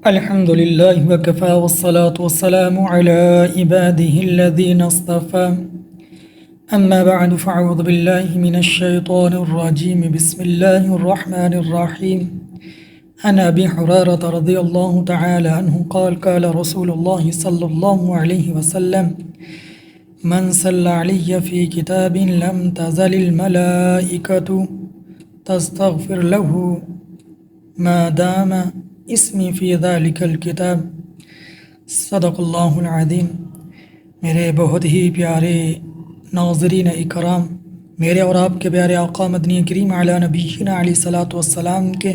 الحمد لله وكفى والصلاة والسلام على عباده الذين اصطفى أما بعد فأعوذ بالله من الشيطان الرجيم بسم الله الرحمن الرحيم عن أبي هريرة رضي الله تعالى عنه قال رسول الله صلى الله عليه وسلم من صلى علي في كتاب لم تزل الملائكة تستغفر له ما دام اسمی فی ذلک الکتاب صدق اللہ العظیم۔ میرے بہت ہی پیارے ناظرین اکرام، میرے اور آپ کے پیارے آقا مدنی کریم علی نبینا علیہ الصلاۃ والسلام کے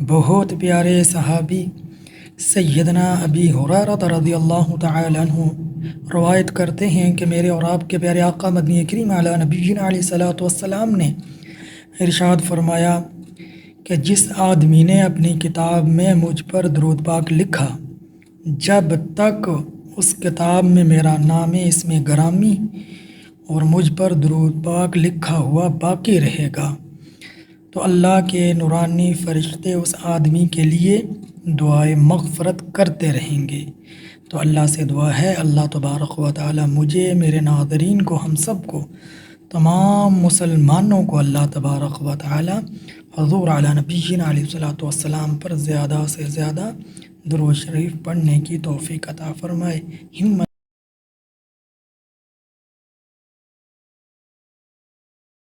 بہت پیارے صحابی سیدنا ابی ہریرہ رضی اللہ تعالی عنہ روایت کرتے ہیں کہ میرے اور آپ کے پیارے آقا مدنی کریم علی نبینا علیہ الصلاۃ والسلام نے ارشاد فرمایا کہ جس آدمی نے اپنی کتاب میں مجھ پر درود پاک لکھا، جب تک اس کتاب میں میرا نام اسم گرامی اور مجھ پر درود پاک لکھا ہوا باقی رہے گا، تو اللہ کے نورانی فرشتے اس آدمی کے لیے دعائے مغفرت کرتے رہیں گے۔ تو اللہ سے دعا ہے اللہ تبارک و تعالی مجھے، میرے ناظرین کو، ہم سب کو، تمام مسلمانوں کو اللہ تبارک و تعالی حضور علی نبینا علیہ الصلوۃ والسلام پر زیادہ سے زیادہ درود شریف پڑھنے کی توفیق عطا فرمائے۔ ہمت